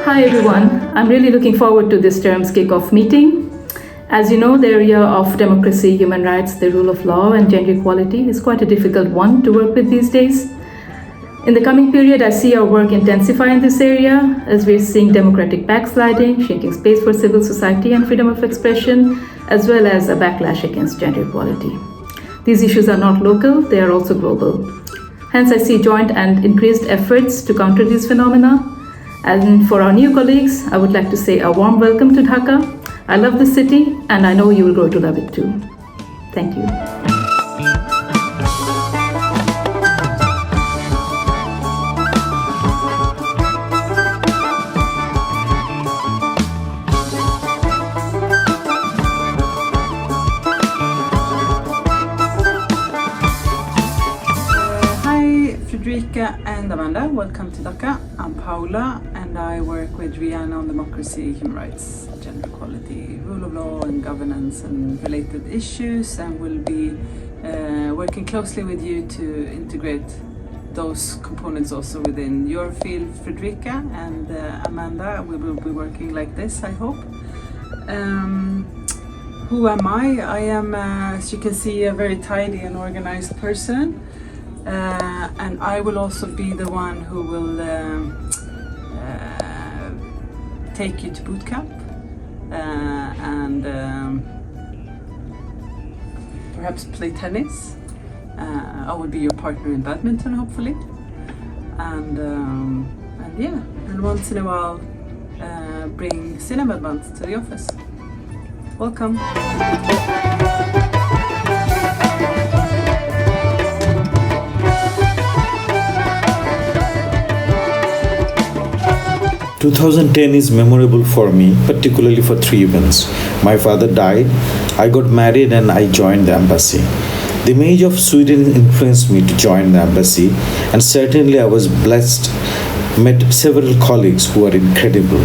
Hi everyone, I'm really looking forward to this term's kick-off meeting. As you know, the area of democracy, human rights, the rule of law and gender equality is quite a difficult one to work with these days. In the coming period, I see our work intensify in this area as we're seeing democratic backsliding, shrinking space for civil society and freedom of expression, as well as a backlash against gender equality. These issues are not local, they are also global. Hence, I see joint and increased efforts to counter these phenomena. And for our new colleagues, I would like to say a warm welcome to Dhaka. I love the city and I know you will grow to love it too. Thank you. 'Frederica and Amanda, welcome to Dhaka. I'm Paula and I work with Rihanna on democracy, human rights, gender equality, rule of law and governance and related issues, and we'll be working closely with you to integrate those components also within your field, Frederica, and Amanda, we will be working like this, I hope. Who am I? I am, as you can see, a very tidy and organized person. And I will also be the one who will take you to boot camp and perhaps play tennis. I will be your partner in badminton, hopefully, and yeah, and once in a while bring cinema buns to the office. Welcome. 2010 is memorable for me, particularly for three events. My father died, I got married, and I joined the embassy. The image of Sweden influenced me to join the embassy, and certainly I was blessed, met several colleagues who are incredible.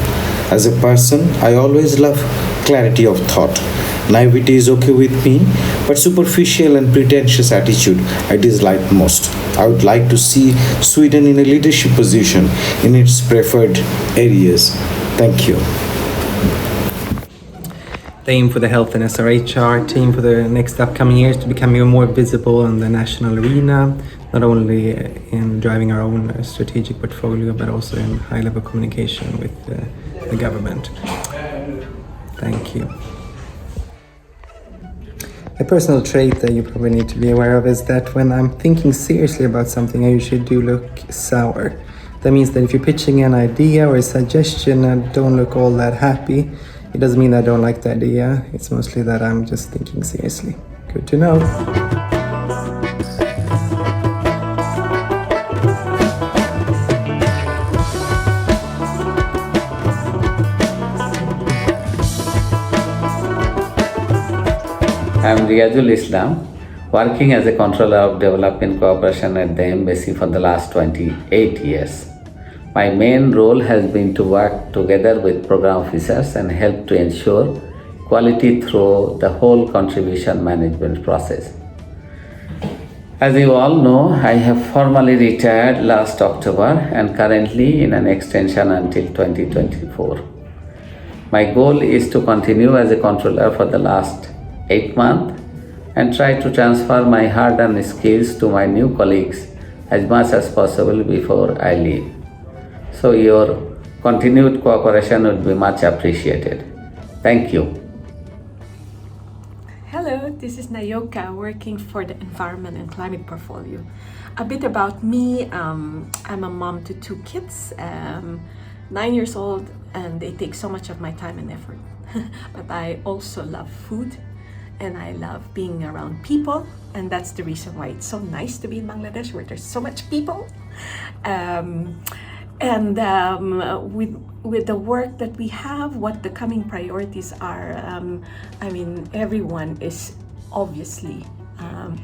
As a person, I always love clarity of thought. Naivety is okay with me, but superficial and pretentious attitude I dislike most. I would like to see Sweden in a leadership position in its preferred areas. Thank you. The aim for the Health and SRHR team for the next upcoming years to become even more visible in the national arena, not only in driving our own strategic portfolio, but also in high-level communication with the government. Thank you. A personal trait that you probably need to be aware of is that when I'm thinking seriously about something, I usually do look sour. That means that if you're pitching an idea or a suggestion and don't look all that happy, it doesn't mean I don't like the idea. It's mostly that I'm just thinking seriously. Good to know. I'm Riyazul Islam, working as a controller of development cooperation at the embassy for the last 28 years. My main role has been to work together with program officers and help to ensure quality through the whole contribution management process. As you all know, I have formally retired last October and currently in an extension until 2024. My goal is to continue as a controller for the last 8 months and try to transfer my hard-earned skills to my new colleagues as much as possible before I leave. So your continued cooperation would be much appreciated. Thank you. Hello, this is Nayoka working for the Environment and Climate Portfolio. A bit about me, I'm a mom to 2 kids, 9 years old, and they take so much of my time and effort. But I also love food. And I love being around people, and that's the reason why it's so nice to be in Bangladesh, where there's so much people. With the work that we have, what the coming priorities are, I mean, everyone is obviously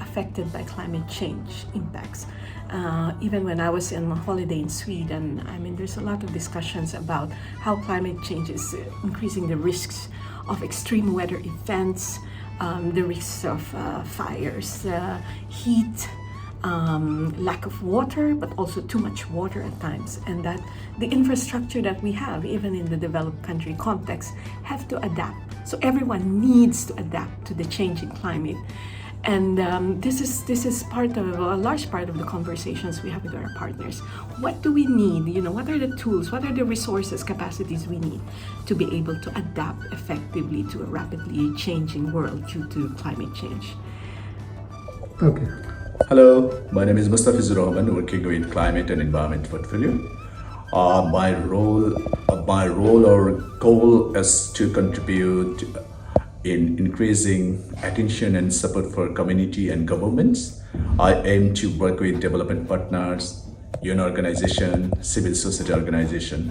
affected by climate change impacts. Even when I was on a holiday in Sweden, I mean, there's a lot of discussions about how climate change is increasing the risks of extreme weather events, the risks of fires, heat, lack of water, but also too much water at times, and that the infrastructure that we have, even in the developed country context, have to adapt. So everyone needs to adapt to the changing climate. And this is part of a large part of the conversations we have with our partners. What do we need? What are the tools? What are the resources, capacities we need to be able to adapt effectively to a rapidly changing world due to climate change? Okay. Hello, my name is Mustafizur Rahman, working with Climate and Environment Portfolio. My role or goal is to contribute in increasing attention and support for community and governments. I aim to work with development partners, UN organization, civil society organization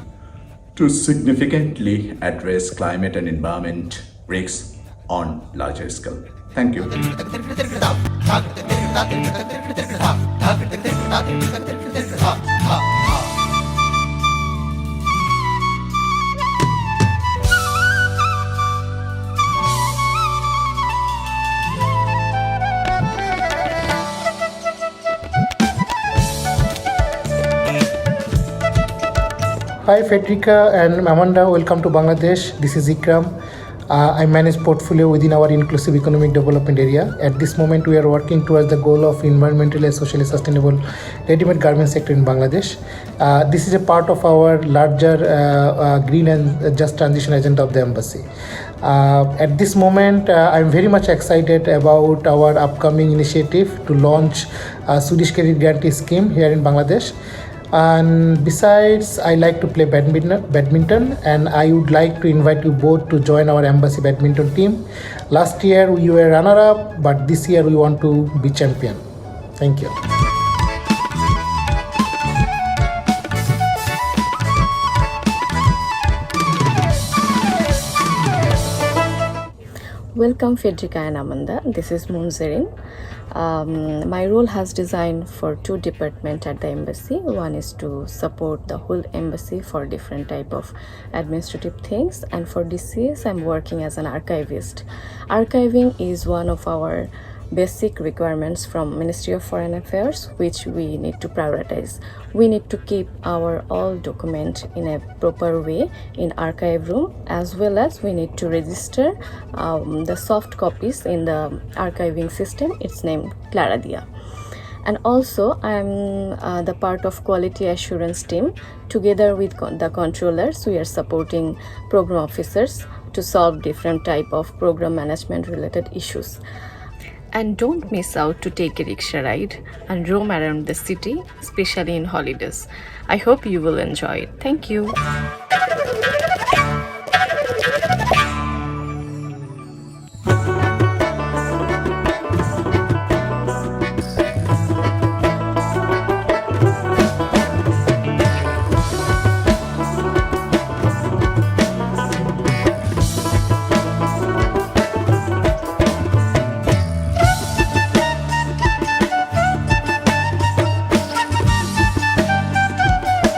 to significantly address climate and environment risks on larger scale. Thank you. Hi Federica and Amanda, welcome to Bangladesh. This is Ikram. I manage portfolio within our inclusive economic development area. At this moment, we are working towards the goal of environmentally and socially sustainable ready-made garment sector in Bangladesh. This is a part of our larger green and just transition agenda of the embassy. At this moment, I'm very much excited about our upcoming initiative to launch a Swedish Credit Guarantee Scheme here in Bangladesh. And besides, I like to play badminton, and I would like to invite you both to join our embassy badminton team. Last year we were runner-up, but this year we want to be champion. Thank you. Welcome Federica and Amanda. This is Munzerin. My role has designed for two departments at the embassy. One is to support the whole embassy for different type of administrative things, and for DCS I'm working as an archivist. Archiving is one of our basic requirements from Ministry of Foreign Affairs, which we need to prioritize. We need to keep our all document in a proper way in archive room, as well as we need to register the soft copies in the archiving system. It's named Claradia. And also I'm the part of quality assurance team. Together with the controllers, we are supporting program officers to solve different type of program management related issues. And don't miss out to take a rickshaw ride and roam around the city, especially in holidays. I hope you will enjoy it. Thank you.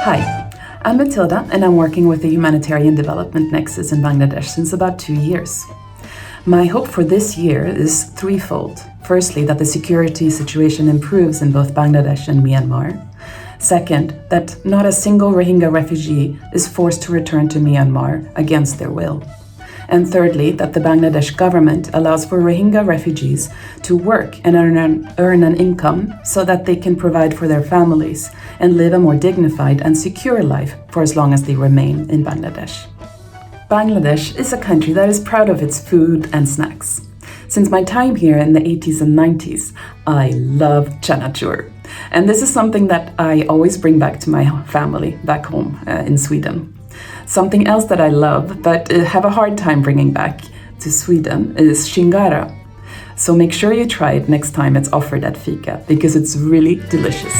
Hi, I'm Matilda and I'm working with the Humanitarian Development Nexus in Bangladesh since about 2 years. My hope for this year is threefold. Firstly, that the security situation improves in both Bangladesh and Myanmar. Second, that not a single Rohingya refugee is forced to return to Myanmar against their will. And thirdly, that the Bangladesh government allows for Rohingya refugees to work and earn an income so that they can provide for their families and live a more dignified and secure life for as long as they remain in Bangladesh. Bangladesh is a country that is proud of its food and snacks. Since my time here in the 80s and 90s, I love chanachur. And this is something that I always bring back to my family back home in Sweden. Something else that I love but have a hard time bringing back to Sweden is shingara. So make sure you try it next time it's offered at fika, because it's really delicious.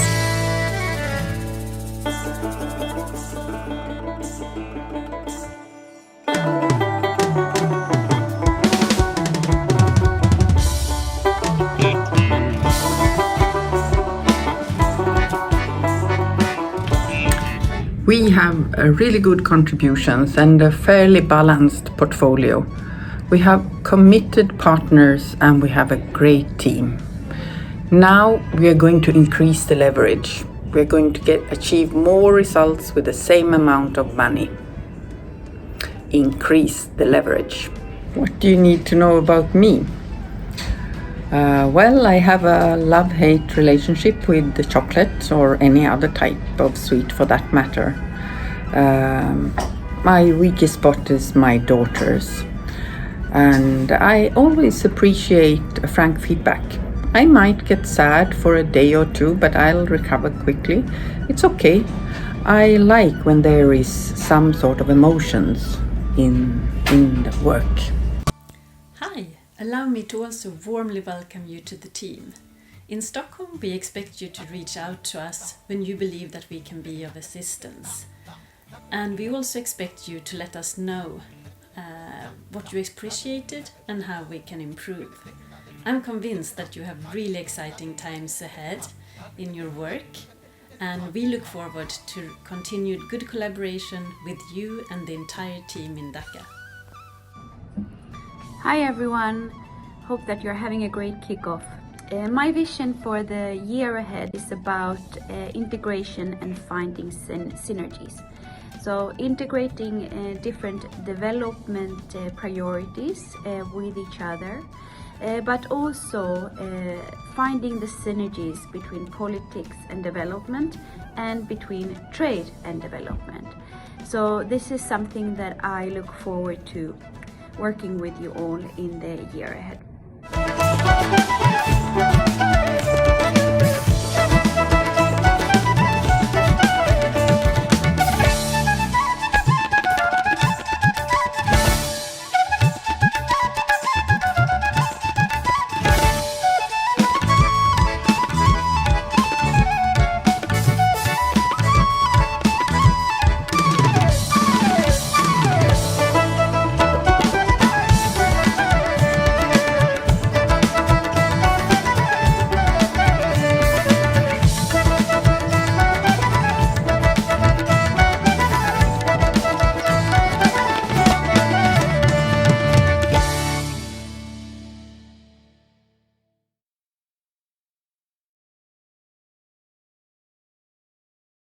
We have really good contributions and a fairly balanced portfolio. We have committed partners and we have a great team. Now we are going to increase the leverage. We're going to achieve more results with the same amount of money. Increase the leverage. What do you need to know about me? Well, I have a love-hate relationship with the chocolate or any other type of sweet for that matter. My weakest spot is my daughters. And I always appreciate a frank feedback. I might get sad for a day or two, but I'll recover quickly. It's okay. I like when there is some sort of emotions in the work. Hi, allow me to also warmly welcome you to the team. In Stockholm, we expect you to reach out to us when you believe that we can be of assistance. And we also expect you to let us know what you appreciated and how we can improve. I'm convinced that you have really exciting times ahead in your work, and we look forward to continued good collaboration with you and the entire team in Dhaka. Hi everyone, hope that you're having a great kickoff. My vision for the year ahead is about integration and finding synergies. So integrating different development priorities with each other, but also finding the synergies between politics and development and between trade and development. So this is something that I look forward to working with you all in the year ahead.